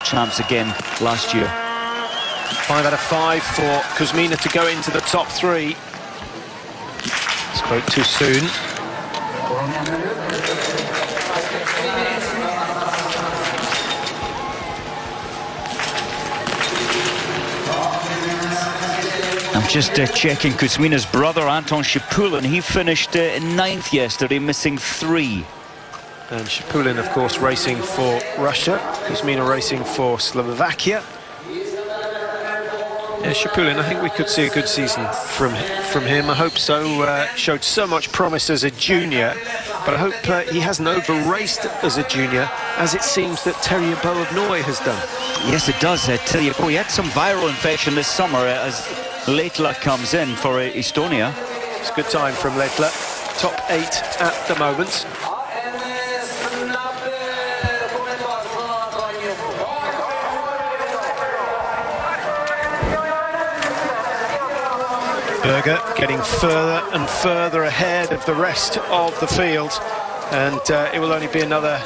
champs again last year. 5 out of 5 for Kuzmina to go into the top 3. Spoke too soon. I'm just checking Kuzmina's brother, Anton Shipulin. He finished in 9th yesterday, missing 3. And Shipulin, of course, racing for Russia. Kuzmina racing for Slovakia. Yeah, Shipulin, I think we could see a good season from him. I hope so. Showed so much promise as a junior, but I hope he hasn't over-raced as a junior, as it seems that Terje Bo of Norway has done. Yes, it does. Terje Bo, he had some viral infection this summer as Lehtla comes in for Estonia. It's a good time from Lehtla. Top 8 at the moment. Berger getting further and further ahead of the rest of the field, and it will only be another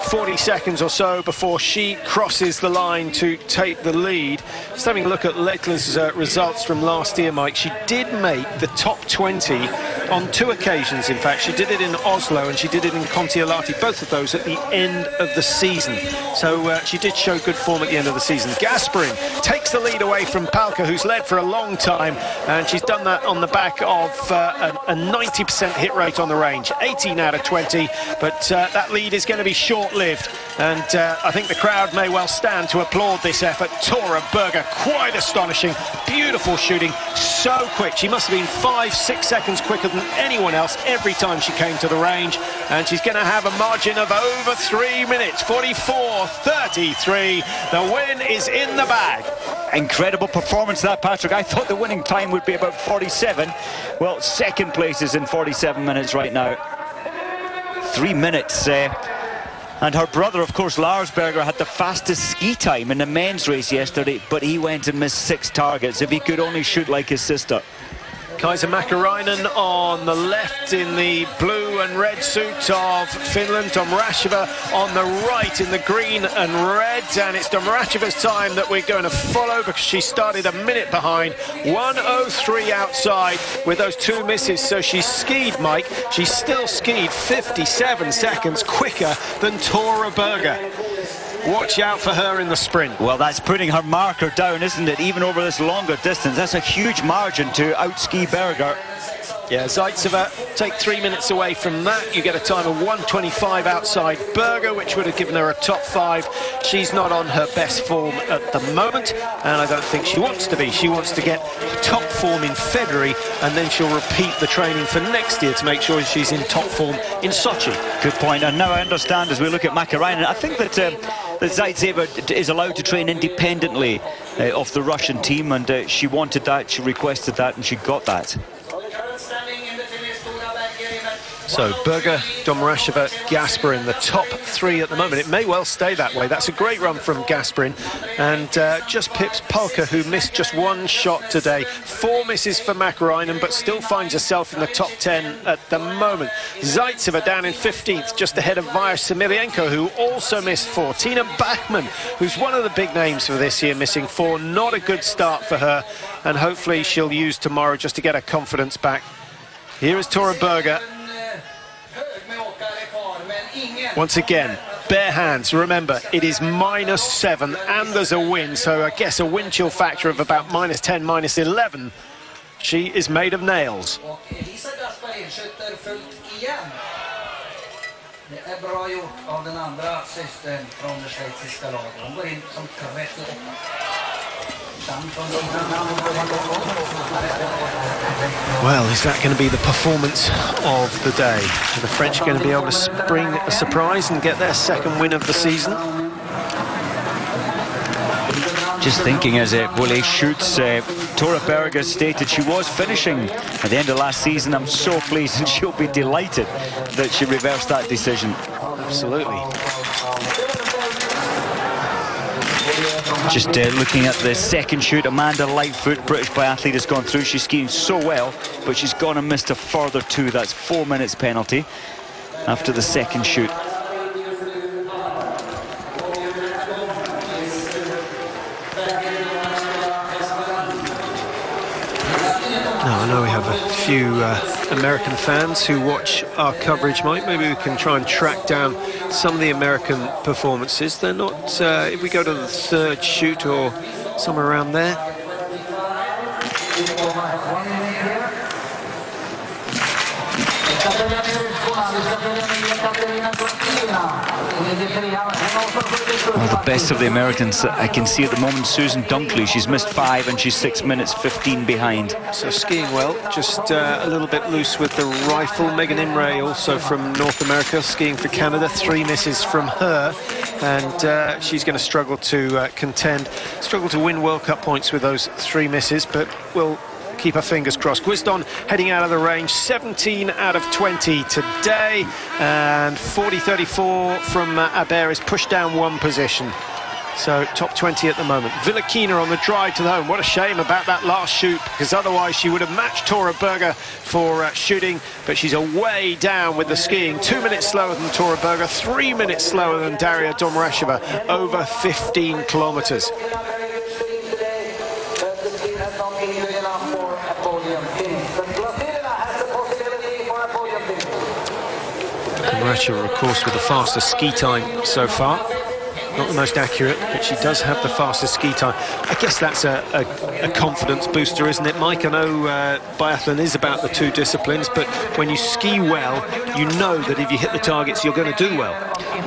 40 seconds or so before she crosses the line to take the lead. Just having a look at Lehtla's results from last year, Mike. She did make the top 20 on 2 occasions, in fact. She did it in Oslo and she did it in Kontiolahti, both of those at the end of the season. So she did show good form at the end of the season. Gasparin takes the lead away from Palka, who's led for a long time, and she's done that on the back of a 90% hit rate on the range, 18 out of 20, but that lead is going to be short-lived, and I think the crowd may well stand to applaud this effort. Tora Berger, quite astonishing, beautiful shooting, so quick. She must have been 5-6 seconds quicker than anyone else every time she came to the range, and she's going to have a margin of over 3 minutes, 44-33. The win is in the bag. Incredible performance that, Patrick. I thought the winning time would be about 47. Well, second place is in 47 minutes right now. 3 minutes. And her brother, of course, Lars Berger, had the fastest ski time in the men's race yesterday, but he went and missed 6 targets. If he could only shoot like his sister. Kaisa Mäkäräinen on the left in the blue and red suit of Finland. Domracheva on the right in the green and red. And it's Domracheva's time that we're going to follow, because she started a minute behind. 1:03 outside with those 2 misses. So she skied, Mike. She still skied 57 seconds quicker than Tora Berger. Watch out for her in the sprint. Well, that's putting her marker down, isn't it? Even over this longer distance. That's a huge margin to outski Berger. Yeah, Zaitseva, take 3 minutes away from that. You get a time of 1:25 outside Berger, which would have given her a top 5. She's not on her best form at the moment, and I don't think she wants to be. She wants to get top form in February, and then she'll repeat the training for next year to make sure she's in top form in Sochi. Good point. And now I understand, as we look at Mäkäräinen, I think that Zaitseva is allowed to train independently of the Russian team, and she wanted that, she requested that, and she got that. So Berger, Domracheva, Gasparin, the top 3 at the moment. It may well stay that way. That's a great run from Gasparin, and just pips Palka, who missed just 1 shot today. 4 misses for Mäkäräinen, but still finds herself in the top 10 at the moment. Zaitseva down in 15th, just ahead of Vaya Semilienko, who also missed 4. Tina Bachmann, who's one of the big names for this year, missing 4. Not a good start for her, and hopefully she'll use tomorrow just to get her confidence back. Here is Tora Berger. Once again, bare hands. Remember, it is -7 and there's a wind, so I guess a wind chill factor of about -10, -11. She is made of nails. Well, is that going to be the performance of the day? Are the French going to be able to spring a surprise and get their 2nd win of the season? Just thinking as Wille shoots, Tora Berger stated she was finishing at the end of last season. I'm so pleased, and she'll be delighted that she reversed that decision. Absolutely. Just looking at the 2nd shoot, Amanda Lightfoot, British biathlete, has gone through. She's skiing so well, but she's gone and missed a further 2. That's 4 minutes penalty after the 2nd shoot. have a few American fans who watch our coverage, Mike. Maybe we can try and track down some of the American performances. They're not, if we go to the third shoot or somewhere around there. Well, the best of the Americans I can see at the moment, Susan Dunkley. She's missed 5 and she's 6 minutes 15 behind. So skiing well, just a little bit loose with the rifle. Megan Imray, also from North America, skiing for Canada. 3 misses from her, and she's going to struggle to contend, struggle to win World Cup points with those 3 misses, but we'll keep our fingers crossed. Guisdon heading out of the range, 17 out of 20 today, and 40-34 from Aber is pushed down 1 position. So top 20 at the moment. Villakina on the drive to the home. What a shame about that last shoot, because otherwise she would have matched Tora Berger for shooting, but she's away down with the skiing. 2 minutes slower than Tora Berger, 3 minutes slower than Daria Domrasheva, over 15 kilometers. Domrasheva, of course, with the fastest ski time so far. Not the most accurate, but she does have the fastest ski time. I guess that's a confidence booster, isn't it, Mike? I know biathlon is about the 2 disciplines, but when you ski well, you know that if you hit the targets, you're going to do well.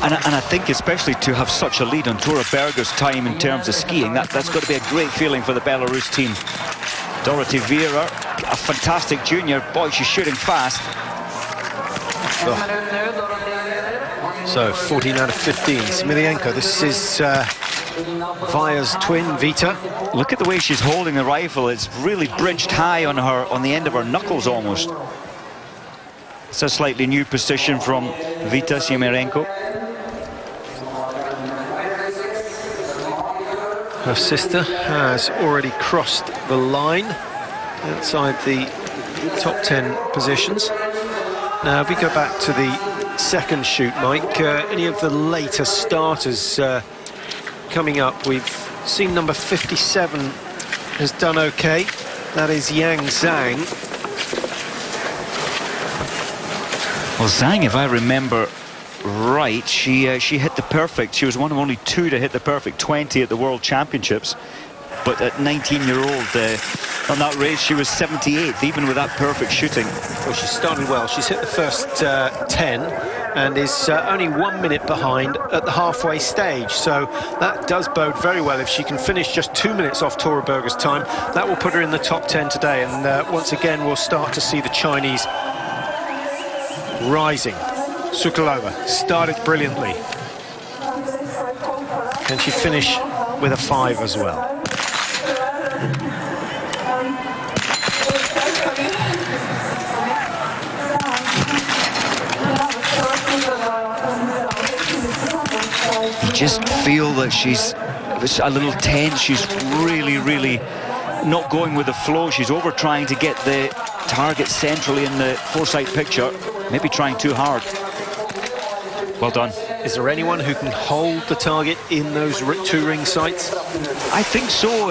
And I think especially to have such a lead on Tora Berger's time in terms of skiing, that's got to be a great feeling for the Belarus team. Dorothy Vera, a fantastic junior. Boy, she's shooting fast. Oh. So 14 out of 15. Smilienko, this is Vaja's twin, Vita. Look at the way she's holding the rifle. It's really bridged high on the end of her knuckles almost. It's a slightly new position from Vita Smilienko. Her sister has already crossed the line outside the top 10 positions. Now, if we go back to the second shoot, Mike, any of the later starters coming up? We've seen number 57 has done okay. That is Yang Zhang. Well, Zhang, if I remember right, she hit the perfect. She was one of only 2 to hit the perfect 20 at the World Championships. But at 19-year-old, on that race, she was 78th, even with that perfect shooting. Well, she started well. She's hit the first 10 and is only 1 minute behind at the halfway stage. So that does bode very well. If she can finish just 2 minutes off Tora Berger's time, that will put her in the top 10 today. And once again, we'll start to see the Chinese rising. Sokolova started brilliantly. Can she finish with a 5 as well? You just feel that she's a little tense. She's really not going with the flow. She's over trying to get the target centrally in the foresight picture, maybe trying too hard. Well done. Is there anyone who can hold the target in those 2 ring sights? I think so.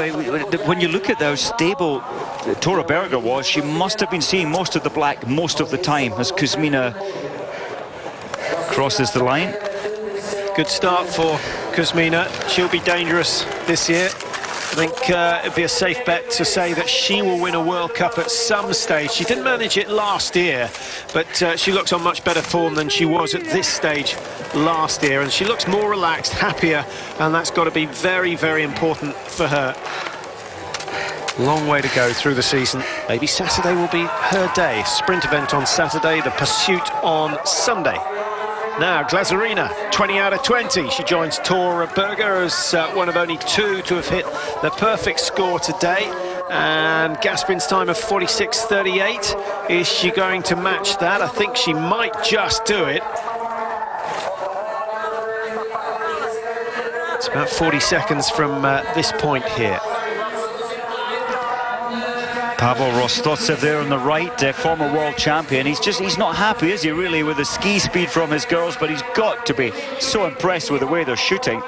When you look at how stable Tora Berger was, she must have been seeing most of the black most of the time as Kuzmina crosses the line. Good start for Kuzmina. She'll be dangerous this year. I think it'd be a safe bet to say that she will win a World Cup at some stage. She didn't manage it last year, but she looks on much better form than she was at this stage last year, and she looks more relaxed, happier, and that's got to be very important for her. Long way to go through the season. Maybe Saturday will be her day. Sprint event on Saturday, the pursuit on Sunday. Now, Glazarina, 20 out of 20. She joins Tora Berger as one of only 2 to have hit the perfect score today. And Gaspin's time of 46.38. Is she going to match that? I think she might just do it. It's about 40 seconds from this point here. Pavel Rostotsev there on the right, former world champion. He's not happy, is he, really, with the ski speed from his girls, but he's got to be so impressed with the way they're shooting.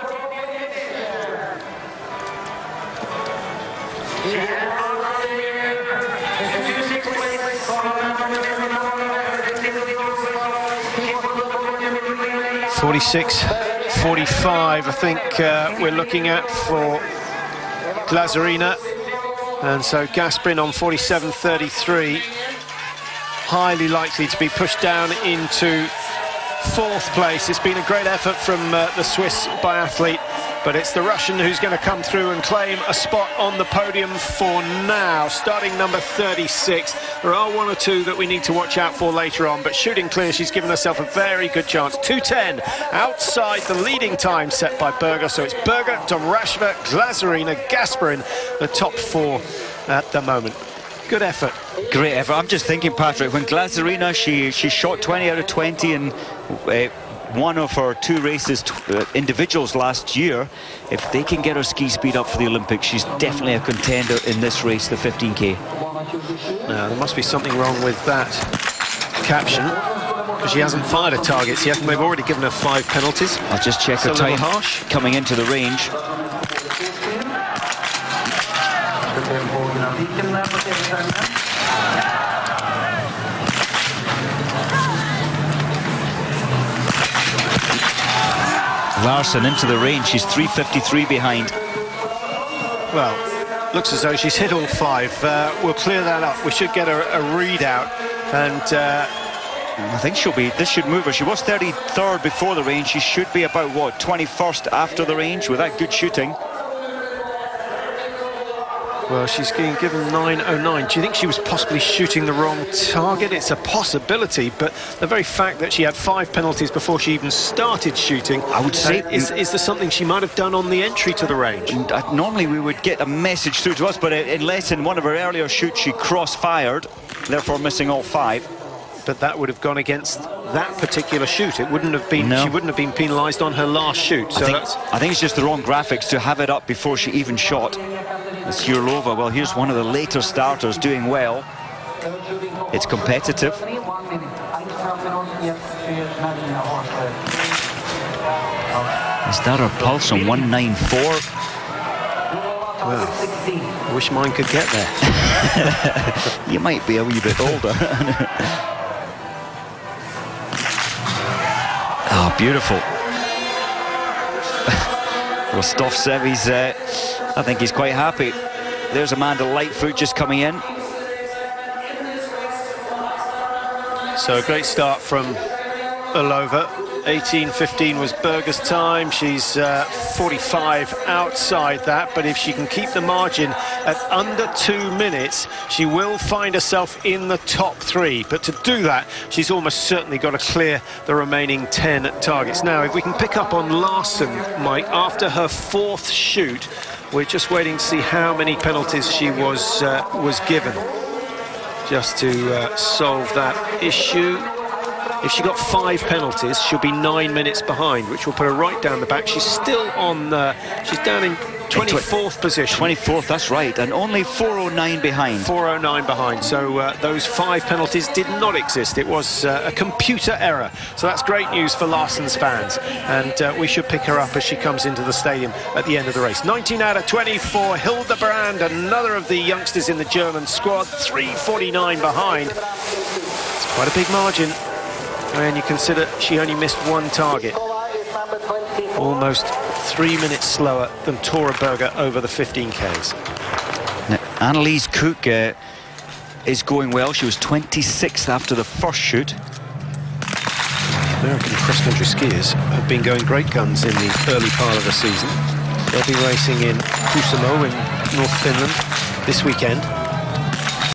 46-45, I think we're looking at for Glazarina. And so Gasperin on 47.33, highly likely to be pushed down into 4th place. It's been a great effort from the Swiss biathlete, but it's the Russian who's going to come through and claim a spot on the podium for now. Starting number 36. There are one or two that we need to watch out for later on, but shooting clear, she's given herself a very good chance. 2:10 outside the leading time set by Berger. So it's Berger, Domracheva, Glazarina, Gasperin, the top 4 at the moment. Good effort. Great effort. I'm just thinking, Patrick, when Glazarina, she shot 20 out of 20 in one of her 2 races, individuals last year. If they can get her ski speed up for the Olympics, she's definitely a contender in this race, the 15K. Now, there must be something wrong with that caption, because she hasn't fired a target yet, and they've already given her 5 penalties. I'll just check her time harsh coming into the range. Larson into the range, she's 3:53 behind. Well, looks as though she's hit all 5. We'll clear that up. We should get a readout, and I think this should move her. She was 33rd before the range. She should be about, what, 21st after the range with that good shooting. Well, she's being given 9.09. Do you think she was possibly shooting the wrong target? It's a possibility, but the very fact that she had 5 penalties before she even started shooting, I would say, is there something she might have done on the entry to the range? Normally we would get a message through to us, but unless in one of her earlier shoots she cross-fired, therefore missing all 5. But that would have gone against that particular shoot. It wouldn't have been. No. She wouldn't have been penalised on her last shoot. So I think it's just the wrong graphics to have it up before she even shot. It's Yurlova. Well, here's one of the later starters doing well. It's competitive. Is that her pulse on 194? Well, I wish mine could get there. You might be a wee bit older. Oh, beautiful. Rostov Sevi's, I think he's quite happy. There's Amanda Lightfoot just coming in. So a great start from Ulova. 18:15 was Berger's time. She's 45 outside that, but if she can keep the margin at under 2 minutes, she will find herself in the top 3. But to do that, she's almost certainly got to clear the remaining 10 targets. Now, if we can pick up on Larson, Mike, after her 4th shoot, we're just waiting to see how many penalties she was given, just to solve that issue. If she got 5 penalties, she'll be 9 minutes behind, which will put her right down the back. She's still on, she's down in 24th position. 24th, that's right, and only 4:09 behind. 4:09 behind, so those 5 penalties did not exist. It was a computer error. So that's great news for Larsson's fans, and we should pick her up as she comes into the stadium at the end of the race. 19 out of 24, Hildebrand, another of the youngsters in the German squad, 3:49 behind. It's quite a big margin when you consider she only missed 1 target. Almost 3 minutes slower than Tora Berger over the 15Ks. Now, Annalise Cook is going well. She was 26th after the first shoot. American cross-country skiers have been going great guns in the early part of the season. They'll be racing in Kuusamo in North Finland this weekend.